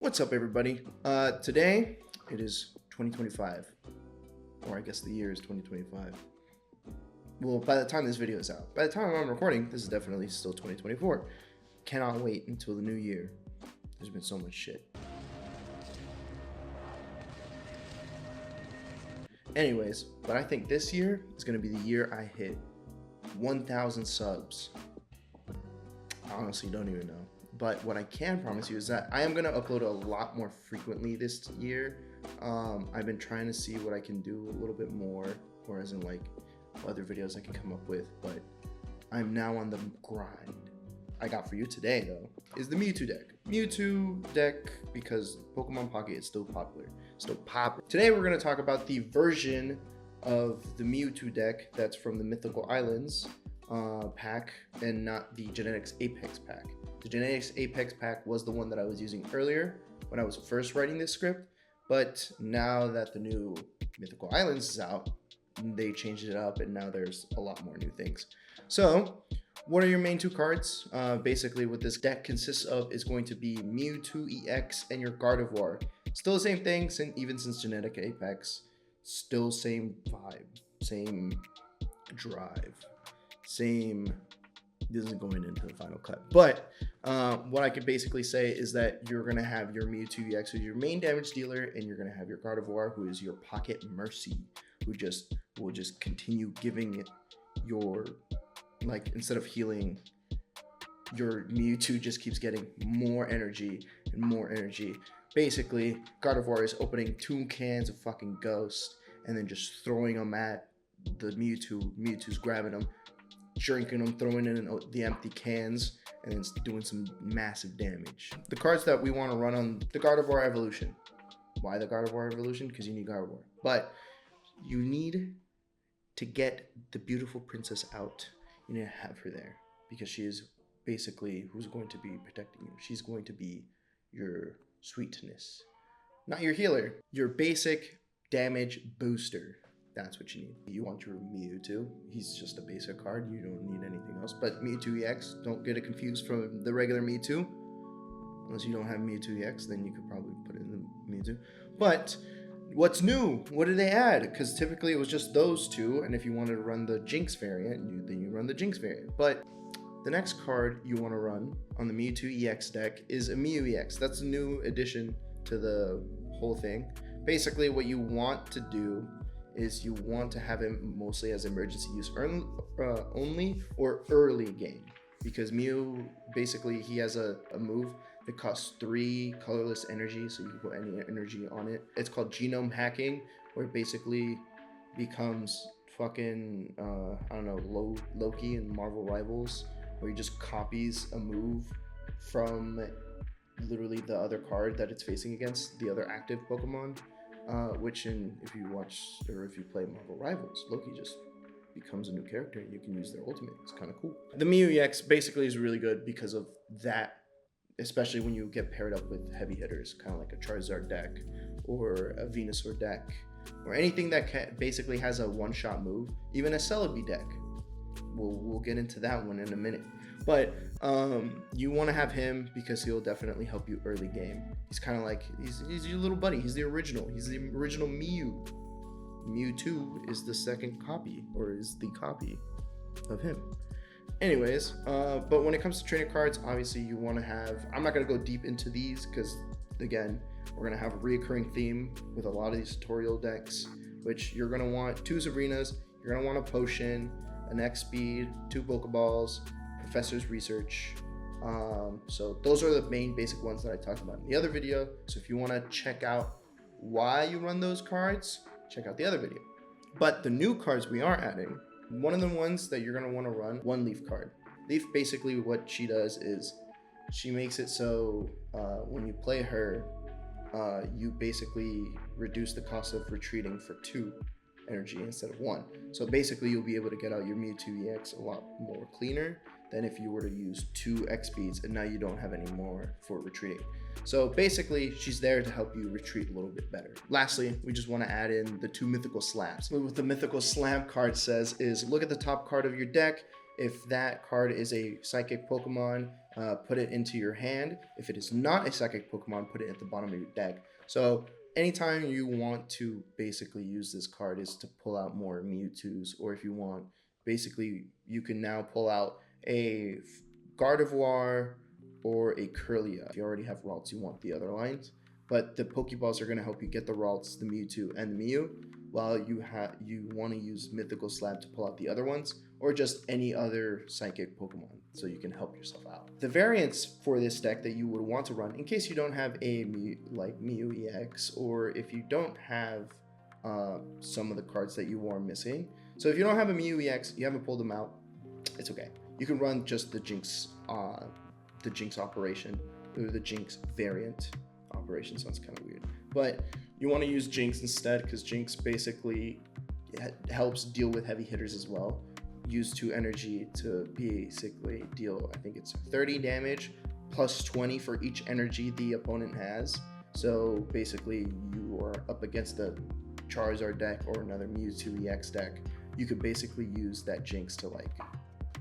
What's up, everybody? Today it is 2025, or I guess the year is 2025. Well, by the time this video is out, by the time I'm recording, this is definitely still 2024. Cannot wait until the new year. There's been so much shit. Anyways, but I think this year is gonna be the year I hit 1,000 subs. I honestly don't even know. But what I can promise you is that I am going to upload a lot more frequently this year. I've been trying to see what I can do a little bit more, or as in like other videos I can come up with, but I'm now on the grind. I got for you today though is the Mewtwo deck. Mewtwo deck because Pokemon Pocket is still popular, still popular. Today we're going to talk about the version of the Mewtwo deck that's from the Mythical Islands pack and not the Genetics Apex pack. The Genetics Apex pack was the one that I was using earlier when I was first writing this script, but now that the new Mythical Islands is out, they changed it up and now there's a lot more new things. So, what are your main two cards? Basically, what this deck consists of is going to be Mewtwo EX and your Gardevoir. Still the same thing, even since Genetic Apex. Still same vibe, same drive, same... This isn't going into the final cut, but what I could basically say is that you're going to have your Mewtwo EX, who's your main damage dealer, and you're going to have your Gardevoir, who is your Pocket Mercy, who will just continue giving it your, like, instead of healing, your Mewtwo just keeps getting more energy and more energy. Basically, Gardevoir is opening 2 cans of fucking Ghost and then just throwing them at the Mewtwo. Mewtwo's grabbing them, drinking them, throwing in the empty cans, and then doing some massive damage. The cards that we want to run on the Gardevoir Evolution. Why the Gardevoir Evolution? Because you need Gardevoir. But you need to get the beautiful princess out. You need to have her there because she is basically who's going to be protecting you. She's going to be your sweetness. Not your healer, your basic damage booster. That's what you need. You want your Mewtwo. He's just a basic card. You don't need anything else. But Mewtwo EX, don't get it confused from the regular Mewtwo. Unless you don't have Mewtwo EX, then you could probably put it in the Mewtwo. But what's new? What did they add? Because typically it was just those two. And if you wanted to run the Jinx variant, then you run the Jinx variant. But the next card you want to run on the Mewtwo EX deck is a Mew EX. That's a new addition to the whole thing. Basically, what you want to do is you want to have him mostly as emergency use only or early game, because Mew, basically he has a move that costs 3 colorless energy, so you can put any energy on it. It's called genome hacking, where it basically becomes fucking I don't know, Loki in Marvel Rivals, where he just copies a move from literally the other card that it's facing against, the other active Pokemon. If you watch or if you play Marvel Rivals, Loki just becomes a new character and you can use their ultimate. It's kind of cool. The Mew EX basically is really good because of that, especially when you get paired up with heavy hitters, kind of like a Charizard deck or a Venusaur deck or anything that basically has a one-shot move. Even a Celebi deck. We'll get into that one in a minute. But you want to have him because he'll definitely help you early game. He's kind of like, he's your little buddy. He's the original. He's the original Mew. Mewtwo is the second copy, or is the copy of him. Anyways, but when it comes to trainer cards, obviously you want to have, I'm not going to go deep into these because, again, we're going to have a reoccurring theme with a lot of these tutorial decks, which you're going to want 2 Sabrinas, you're going to want a potion, an X speed, 2 Pokeballs, Professor's Research. So those are the main basic ones that I talked about in the other video. So if you want to check out why you run those cards, check out the other video. But the new cards we are adding, one of the ones that you're going to want to run, one Leaf card. Leaf, basically what she does is she makes it so when you play her, you basically reduce the cost of retreating for 2 energy instead of 1. So basically you'll be able to get out your Mewtwo EX a lot more cleaner than if you were to use 2 X speeds and now you don't have any more for retreating. So basically she's there to help you retreat a little bit better. Lastly, we just want to add in the 2 mythical slabs. What the mythical slab card says is, look at the top card of your deck. If that card is a psychic Pokemon, put it into your hand. If it is not a psychic Pokemon, put it at the bottom of your deck. So anytime you want to basically use this card is to pull out more Mewtwo's, or if you want, basically you can now pull out a Gardevoir or a Kirlia. If you already have Ralts, you want the other lines. But the Pokeballs are going to help you get the Ralts, the Mewtwo, and the Mew, while you want to use Mythical Slab to pull out the other ones, or just any other psychic Pokemon, so you can help yourself out. The variants for this deck that you would want to run, in case you don't have a Mew EX, or if you don't have some of the cards that you are missing. So if you don't have a Mew EX, you haven't pulled them out, it's okay. You can run just the Jinx operation, or the Jinx variant. Operation sounds kind of weird, but you want to use Jinx instead, because Jinx basically helps deal with heavy hitters as well. Use 2 energy to basically deal, I think it's 30 damage plus 20 for each energy the opponent has. So basically you are up against a Charizard deck or another Mewtwo EX deck. You could basically use that Jinx to like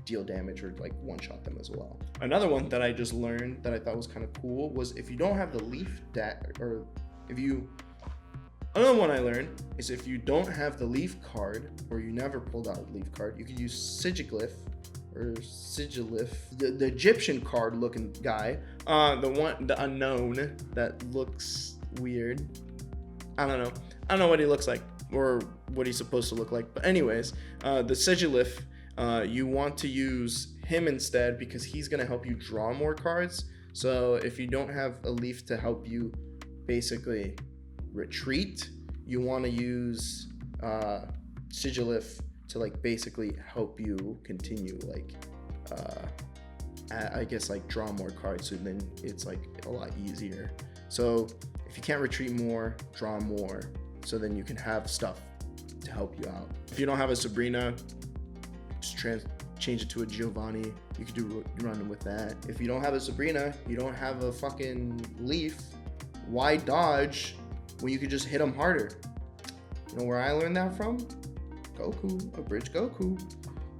deal damage or like one-shot them as well. Another one that I just learned that I thought was kind of cool was if you don't have the Leaf deck, or another one I learned is if you don't have the Leaf card, or you never pulled out a Leaf card, you could use Sigilyph, the Egyptian card looking guy, the unknown that looks weird. I don't know what he looks like or what he's supposed to look like, but anyways, the Sigilyph, you want to use him instead, because he's going to help you draw more cards. So if you don't have a Leaf to help you basically retreat, you want to use Sigilyph to like basically help you continue, like I guess like draw more cards, so then it's like a lot easier. So if you can't retreat more, draw more, so then you can have stuff to help you out. If you don't have a Sabrina, just change it to a Giovanni. You could run with that. If you don't have a Sabrina, you don't have a fucking Leaf, why dodge when you could just hit them harder? You know where I learned that from? Goku, Abridged Goku.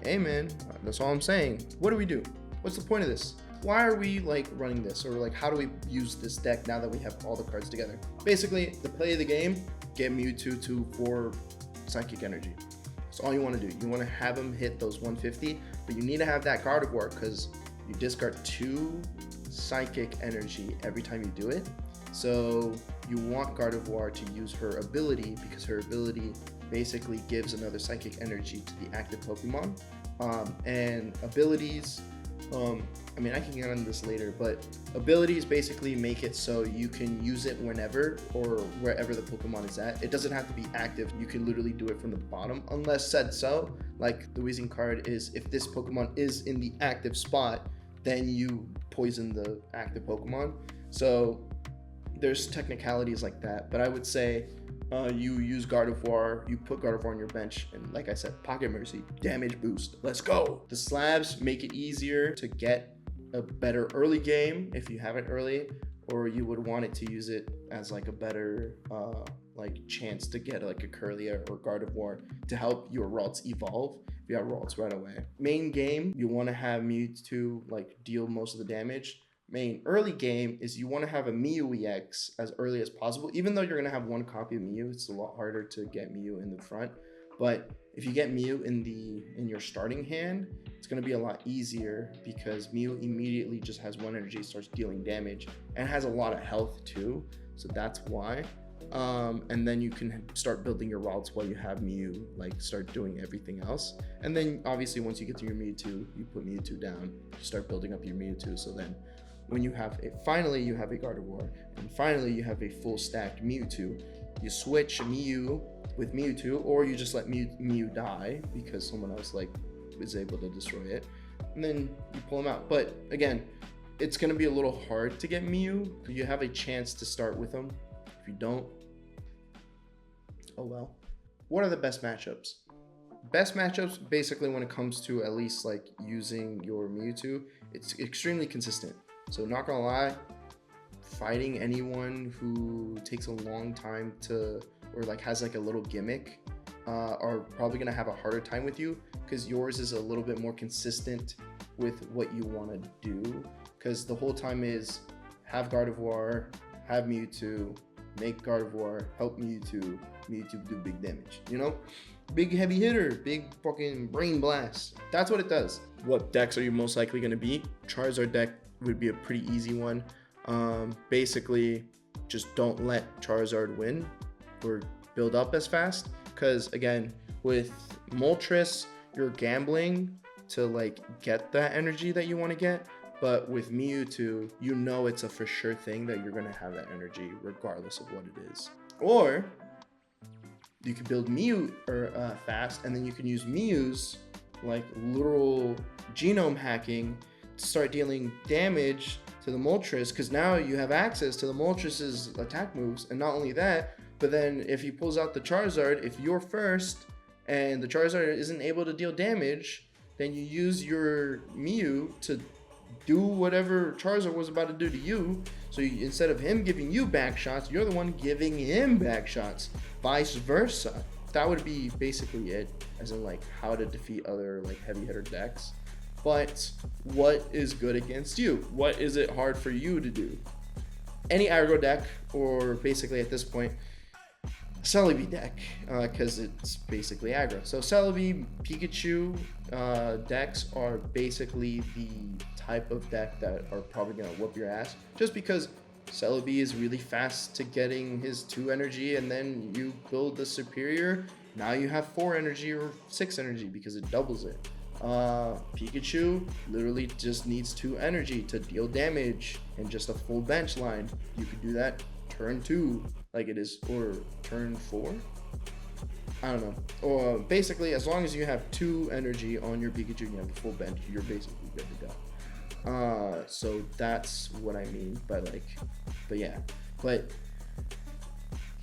Hey man, that's all I'm saying. What do we do? What's the point of this? Why are we like running this? Or like, how do we use this deck now that we have all the cards together? Basically, the play of the game, get Mewtwo for Psychic Energy. That's all you want to do. You want to have him hit those 150, but you need to have that Gardevoir, because you discard 2 Psychic Energy every time you do it. So you want Gardevoir to use her ability, because her ability basically gives another Psychic Energy to the active Pokemon. And abilities, I mean, I can get on this later, but abilities basically make it so you can use it whenever or wherever the Pokemon is at. It doesn't have to be active. You can literally do it from the bottom, unless said so. Like the Weezing card is, if this Pokemon is in the active spot, then you poison the active Pokemon. So there's technicalities like that, but I would say you use Gardevoir, you put Gardevoir on your bench, and like I said, Pocket Mercy, damage boost, let's go. The slabs make it easier to get a better early game if you have it early, or you would want it to use it as like a better like chance to get like a Kirlia or Gardevoir to help your Ralts evolve. If you have Ralts right away. Main game, you want to have Mewtwo like deal most of the damage. Main early game is you want to have a Mew EX as early as possible. Even though you're going to have 1 copy of Mew, it's a lot harder to get Mew in the front. But if you get Mew in your starting hand, it's going to be a lot easier, because Mew immediately just has 1 energy, starts dealing damage, and has a lot of health too. So that's why. And then you can start building your Ralts while you have Mew, like start doing everything else. And then obviously once you get to your Mewtwo, you put Mewtwo down, you start building up your Mewtwo. So then when you have finally you have a Gardevoir, and finally you have a full stacked Mewtwo, you switch Mew with Mewtwo, or you just let Mew die because someone else like is able to destroy it, and then you pull them out. But again, it's going to be a little hard to get Mew. You have a chance to start with them. If you don't, oh well. What are the best matchups? Best matchups, basically when it comes to at least like using your Mewtwo, it's extremely consistent. So not gonna lie, fighting anyone who takes a long time to, or like has like a little gimmick, are probably going to have a harder time with you, because yours is a little bit more consistent with what you want to do. Because the whole time is have Gardevoir, have Mewtwo, make Gardevoir, help Mewtwo do big damage. You know? Big heavy hitter, big fucking brain blast. That's what it does. What decks are you most likely going to be? Charizard deck would be a pretty easy one. Basically, just don't let Charizard win or build up as fast. Because again, with Moltres, you're gambling to like get that energy that you want to get. But with Mewtwo, you know it's a for sure thing that you're going to have that energy regardless of what it is. Or you can build Mew fast, and then you can use Mew's like literal genome hacking to start dealing damage to the Moltres, because now you have access to the Moltres' attack moves. And not only that, but then if he pulls out the Charizard, if you're first and the Charizard isn't able to deal damage, then you use your Mew to do whatever Charizard was about to do to you. So instead of him giving you back shots, you're the one giving him back shots. Vice versa. That would be basically it, as in like how to defeat other like heavy hitter decks. But what is good against you? What is it hard for you to do? Any aggro deck, or basically at this point, Celebi deck, because it's basically aggro. So Celebi, Pikachu decks are basically the type of deck that are probably going to whoop your ass, just because Celebi is really fast to getting his 2 energy, and then you build the superior. Now you have 4 energy or 6 energy because it doubles it. Pikachu literally just needs 2 energy to deal damage and just a full bench line. You could do that turn 2 like it is, or turn 4. I don't know. Or basically, as long as you have 2 energy on your Pikachu and you have a full bench, you're basically good to go. So that's what I mean by like, but yeah, but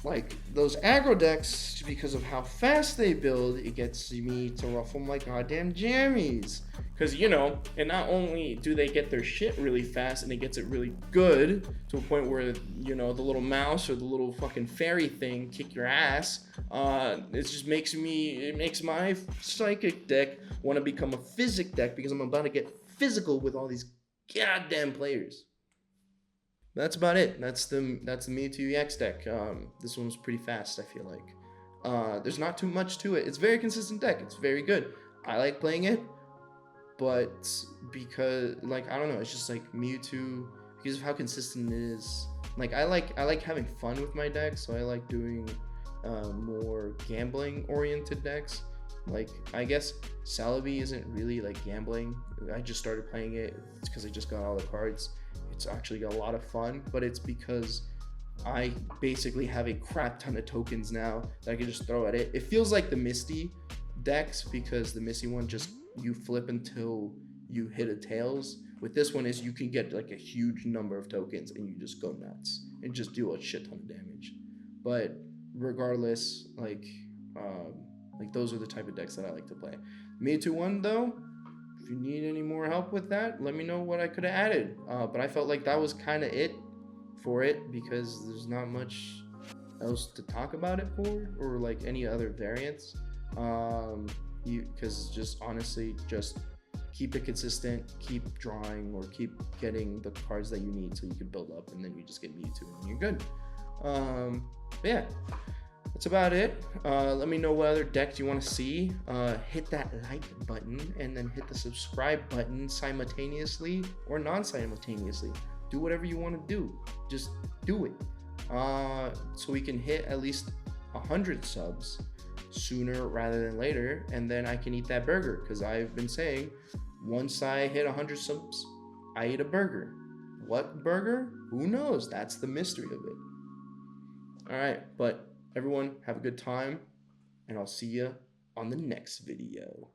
like those aggro decks, because of how fast they build, it gets me to ruffle my goddamn jammies. Because, you know, and not only do they get their shit really fast and it gets it really good to a point where, you know, the little mouse or the little fucking fairy thing kick your ass, it just makes my psychic deck want to become a physic deck, because I'm about to get physical with all these goddamn players. That's about it. That's the Mewtwo EX deck. This one's pretty fast, I feel like. There's not too much to it. It's a very consistent deck. It's very good. I like playing it, but because, like, I don't know, it's just like Mewtwo, because of how consistent it is. Like, I like having fun with my decks, so I like doing more gambling oriented decks. Like, I guess Celebi isn't really like gambling. I just started playing it. It's because I just got all the cards. It's actually a lot of fun, but it's because I basically have a crap ton of tokens now that I can just throw at it. It feels like the Misty decks, because the Misty one just, you flip until you hit a tails. With this one is you can get like a huge number of tokens and you just go nuts and just do a shit ton of damage. But regardless, like those are the type of decks that I like to play. Mewtwo one though, if you need any more help with that, let me know what I could have added. But I felt like that was kind of it for it, because there's not much else to talk about it for, or like any other variants. Because just honestly, just keep it consistent, keep drawing, or keep getting the cards that you need so you can build up, and then you just get Mewtwo and you're good. But yeah, that's about it. Let me know what other decks you want to see. Hit that like button and then hit the subscribe button simultaneously or non-simultaneously. Do whatever you want to do. Just do it. So we can hit at least 100 subs sooner rather than later, and then I can eat that burger, because I've been saying once I hit 100 subs, I eat a burger. What burger? Who knows? That's the mystery of it. All right, but everyone have a good time, and I'll see you on the next video.